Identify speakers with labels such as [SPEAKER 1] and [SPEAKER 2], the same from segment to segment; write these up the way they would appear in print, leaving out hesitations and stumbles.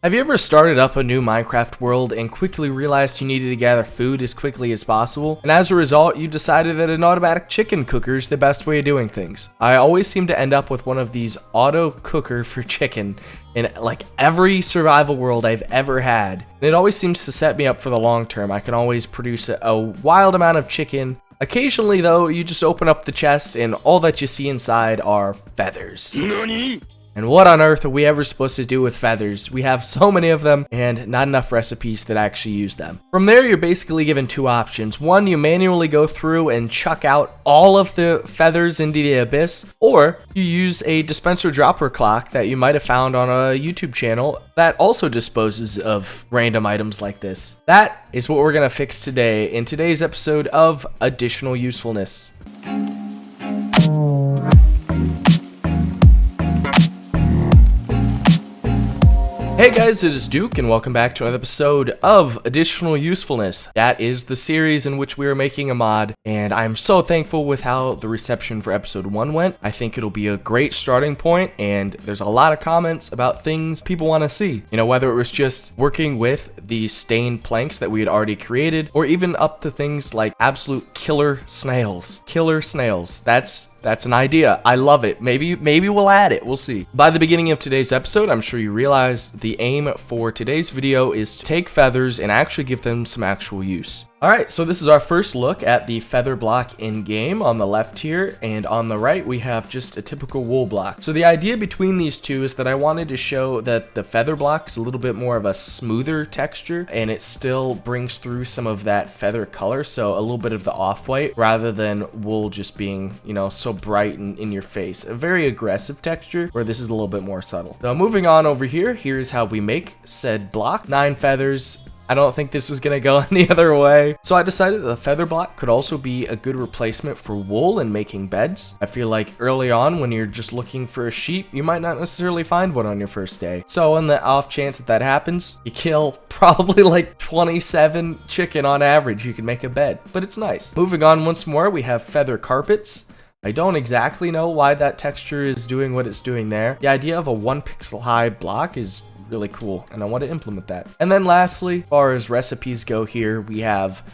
[SPEAKER 1] Have you ever started up a new Minecraft world and quickly realized you needed to gather food as quickly as possible? And as a result, you decided that an automatic chicken cooker is the best way of doing things. I always seem to end up with one of these auto cooker for chicken in like every survival world I've ever had. And it always seems to set me up for the long term. I can always produce a wild amount of chicken. Occasionally though, you just open up the chest and all that you see inside are feathers.
[SPEAKER 2] NANI?
[SPEAKER 1] And what on earth are we ever supposed to do with feathers? We have so many of them and not enough recipes that actually use them. From there, you're basically given two options. One, you manually go through and chuck out all of the feathers into the abyss, or you use a dispenser dropper clock that you might have found on a YouTube channel that also disposes of random items like this. That is what we're gonna fix today in today's episode of Additional Usefulness. Hey guys, it is Duke, and welcome back to another episode of Additional Usefulness. That is the series in which we are making a mod, and I'm so thankful with how the reception for episode 1 went. I think it'll be a great starting point, and there's a lot of comments about things people want to see. You know, whether it was just working with the stained planks that we had already created, or even up to things like absolute killer snails. Killer snails. That's an idea. I love it. Maybe we'll add it. We'll see. By the beginning of today's episode, I'm sure you realize the aim for today's video is to take feathers and actually give them some actual use. Alright, so this is our first look at the feather block in game on the left here, and on the right we have just a typical wool block. So the idea between these two is that I wanted to show that the feather block is a little bit more of a smoother texture, and it still brings through some of that feather color, so a little bit of the off-white, rather than wool just being, you know, so bright and in your face. A very aggressive texture, where this is a little bit more subtle. So moving on over here, here's how we make said block. 9 feathers. I don't think this was gonna go any other way. So I decided that the feather block could also be a good replacement for wool in making beds. I feel like early on when you're just looking for a sheep, you might not necessarily find one on your first day. So on the off chance that happens, you kill probably like 27 chicken on average. You can make a bed, but it's nice. Moving on once more, we have feather carpets. I don't exactly know why that texture is doing what it's doing there. The idea of a 1 pixel high block is really cool, and I want to implement that. And then lastly, as far as recipes go here, we have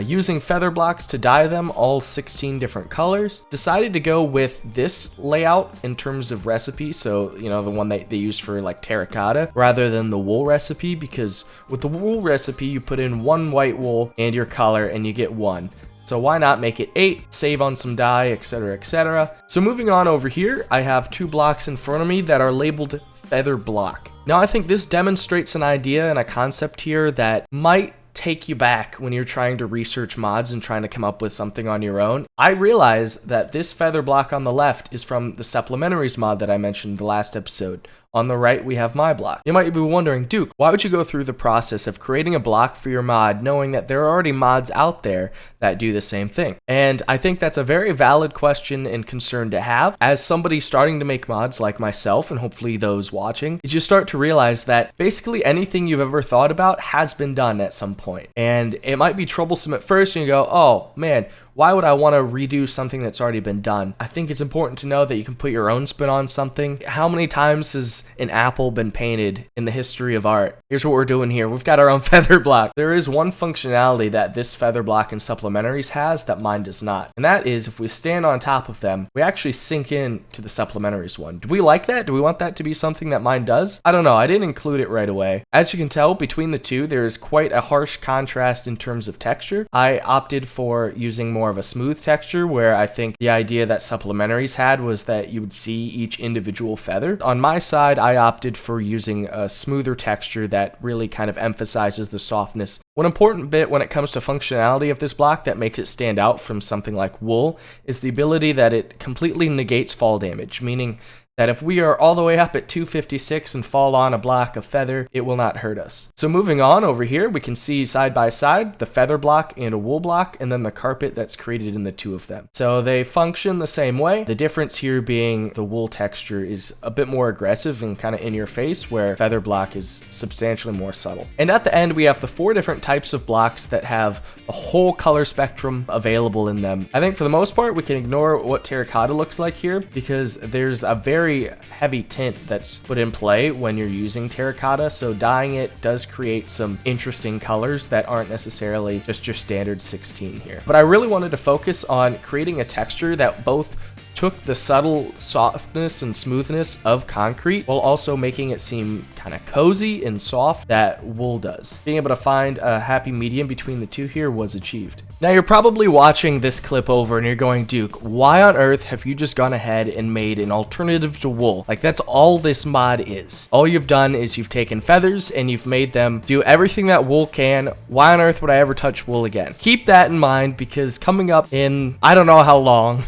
[SPEAKER 1] using feather blocks to dye them, all 16 different colors. Decided to go with this layout in terms of recipe, so you know, the one that they use for like terracotta, rather than the wool recipe, because with the wool recipe you put in 1 white wool and your color and you get 1. So why not make it 8, save on some dye, etc, etc. So moving on over here, I have 2 blocks in front of me that are labeled feather block. Now I think this demonstrates an idea and a concept here that might take you back when you're trying to research mods and trying to come up with something on your own. I realize that this feather block on the left is from the supplementaries mod that I mentioned in the last episode. On the right, we have my block. You might be wondering, Duke, why would you go through the process of creating a block for your mod knowing that there are already mods out there that do the same thing? And I think that's a very valid question and concern to have. As somebody starting to make mods like myself, and hopefully those watching, is you start to realize that basically anything you've ever thought about has been done at some point. And it might be troublesome at first, and you go, oh man, why would I want to redo something that's already been done? I think it's important to know that you can put your own spin on something. How many times has an apple been painted in the history of art? Here's what we're doing here. We've got our own feather block. There is one functionality that this feather block in supplementaries has that mine does not. And that is if we stand on top of them, we actually sink in to the supplementaries one. Do we like that? Do we want that to be something that mine does? I don't know. I didn't include it right away. As you can tell, between the two, there is quite a harsh contrast in terms of texture. I opted for using more of a smooth texture, where I think the idea that supplementaries had was that you would see each individual feather. On my side, I opted for using a smoother texture that really kind of emphasizes the softness. One important bit when it comes to functionality of this block that makes it stand out from something like wool is the ability that it completely negates fall damage, meaning that if we are all the way up at 256 and fall on a block of feather, it will not hurt us. So moving on over here, we can see side by side the feather block and a wool block, and then the carpet that's created in the two of them. So they function the same way. The difference here being the wool texture is a bit more aggressive and kind of in your face, where feather block is substantially more subtle. And at the end, we have the 4 different types of blocks that have a whole color spectrum available in them. I think for the most part, we can ignore what terracotta looks like here, because there's a very very heavy tint that's put in play when you're using terracotta, so dyeing it does create some interesting colors that aren't necessarily just your standard 16 here. But I really wanted to focus on creating a texture that both took the subtle softness and smoothness of concrete while also making it seem kind of cozy and soft that wool does. Being able to find a happy medium between the two here was achieved. Now you're probably watching this clip over and you're going, Duke, why on earth have you just gone ahead and made an alternative to wool? Like, that's all this mod is. All you've done is you've taken feathers and you've made them do everything that wool can. Why on earth would I ever touch wool again? Keep that in mind, because coming up in, I don't know how long,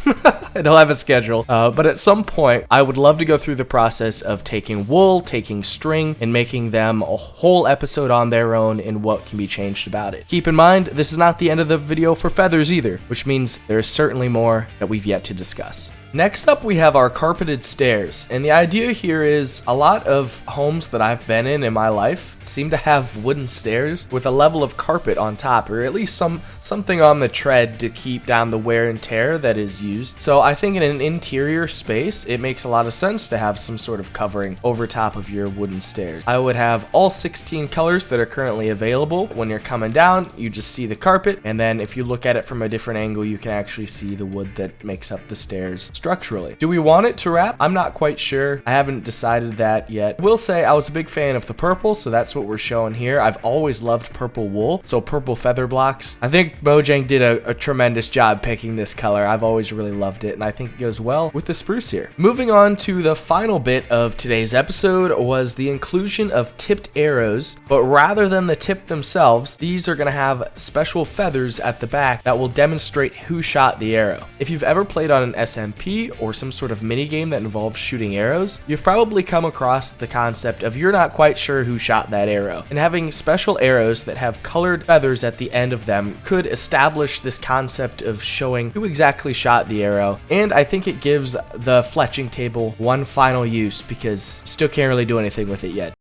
[SPEAKER 1] I don't have a schedule, but at some point I would love to go through the process of taking wool, taking string, and making them a whole episode on their own and what can be changed about it. Keep in mind, this is not the end of the video for feathers either, which means there is certainly more that we've yet to discuss. Next up, we have our carpeted stairs, and the idea here is a lot of homes that I've been in my life seem to have wooden stairs with a level of carpet on top, or at least something on the tread to keep down the wear and tear that is used. So I think in an interior space, it makes a lot of sense to have some sort of covering over top of your wooden stairs. I would have all 16 colors that are currently available. When you're coming down, you just see the carpet, and then if you look at it from a different angle, you can actually see the wood that makes up the stairs structurally. Do we want it to wrap? I'm not quite sure. I haven't decided that yet. I will say I was a big fan of the purple, so that's what we're showing here. I've always loved purple wool, so purple feather blocks. I think Mojang did a tremendous job picking this color. I've always really loved it, and I think it goes well with the spruce here. Moving on to the final bit of today's episode was the inclusion of tipped arrows, but rather than the tip themselves, these are going to have special feathers at the back that will demonstrate who shot the arrow. If you've ever played on an SMP or some sort of mini game that involves shooting arrows, you've probably come across the concept of you're not quite sure who shot that arrow, and having special arrows that have colored feathers at the end of them could establish this concept of showing who exactly shot the arrow, and I think it gives the fletching table one final use because you still can't really do anything with it yet.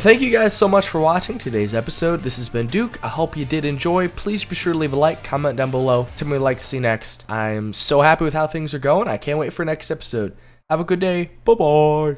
[SPEAKER 1] Thank you guys so much for watching today's episode. This has been Duke. I hope you did enjoy. Please be sure to leave a like, comment down below. Tell me what you'd like to see next. I'm so happy with how things are going. I can't wait for next episode. Have a good day. Bye-bye.